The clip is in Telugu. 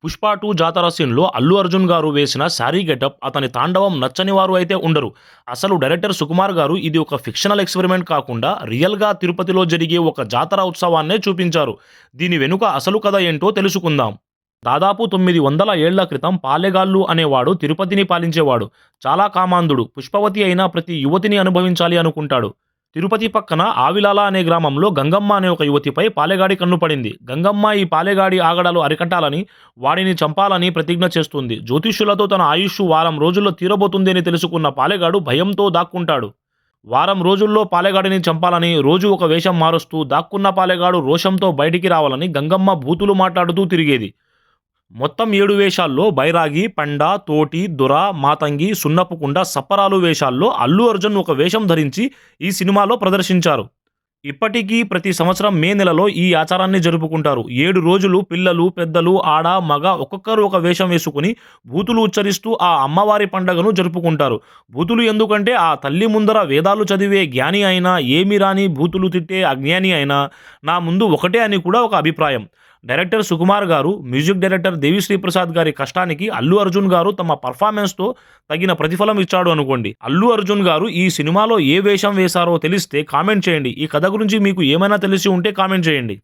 'పుష్ప 2' జాతర సీన్‌లో అల్లు అర్జున్ గారు వేసిన శారీ గెటప్, అతని తాండవం నచ్చని వారు అయితే ఉండరు. అసలు డైరెక్టర్ సుకుమార్ గారు ఇది ఒక ఫిక్షనల్ ఎక్స్‌పెరిమెంట్ కాకుండా రియల్‌గా తిరుపతిలో జరిగే ఒక జాతర ఉత్సవాన్నే చూపించారు. దీని వెనుక అసలు కథ ఏంటో తెలుసుకుందాం. దాదాపు 900 ఏళ్ల క్రితం పాలెగాళ్ళు అనేవాడు తిరుపతిని పాలించేవాడు. చాలా కామాంధుడు. పుష్పవతి అయిన ప్రతి యువతిని అనుభవించాలి అనుకుంటాడు. తిరుపతి పక్కన ఆవిలాల అనే గ్రామంలో గంగమ్మ అనే ఒక యువతిపై పాలెగాడి కన్ను పడింది. గంగమ్మ ఈ పాలెగాడి ఆగడాలు అరికట్టాలని, వాడిని చంపాలని ప్రతిజ్ఞ చేస్తుంది. జ్యోతిష్యులతో తన ఆయుష్షు వారం రోజుల్లో తీరబోతుంది అని తెలుసుకున్న పాలెగాడు భయంతో దాక్కుంటాడు. వారం రోజుల్లో పాలెగాడిని చంపాలని రోజు ఒక వేషం మారుస్తూ దాక్కున్న పాలెగాడు రోషంతో బయటికి రావాలని గంగమ్మ బూతులు మాట్లాడుతూ తిరిగేది. మొత్తం 7 వేషాల్లో బైరాగి, పండ, తోటి, దొర, మాతంగి, సున్నపుకుండ, సప్పరాలు వేషాల్లో అల్లు అర్జున్ ఒక వేషం ధరించి ఈ సినిమాలో ప్రదర్శించారు. ఇప్పటికీ ప్రతి సంవత్సరం మే నెలలో ఈ ఆచారాన్ని జరుపుకుంటారు. 7 రోజులు పిల్లలు, పెద్దలు, ఆడ, మగ ఒక్కొక్కరు ఒక వేషం వేసుకుని బూతులు ఉచ్చరిస్తూ ఆ అమ్మవారి పండగను జరుపుకుంటారు. బూతులు ఎందుకంటే ఆ తల్లి ముందర వేదాలు చదివే జ్ఞాని అయినా, ఏమి రాని బూతులు తిట్టే అజ్ఞాని అయినా నా ముందు ఒకటే అని కూడా ఒక అభిప్రాయం. డైరెక్టర్ సుకుమార్ గారు, మ్యూజిక్ డైరెక్టర్ దేవిశ్రీ ప్రసాద్ గారి కష్టానికి అల్లు అర్జున్ గారు తమ పర్ఫార్మెన్స్‌తో తగిన ప్రతిఫలం ఇచ్చాడు అనుకోండి. అల్లు అర్జున్ గారు ఈ సినిమాలో ఏ వేషం వేశారో తెలిస్తే కామెంట్ చేయండి. ఈ కథ గురించి మీకు ఏమైనా తెలిసి ఉంటే కామెంట్ చేయండి.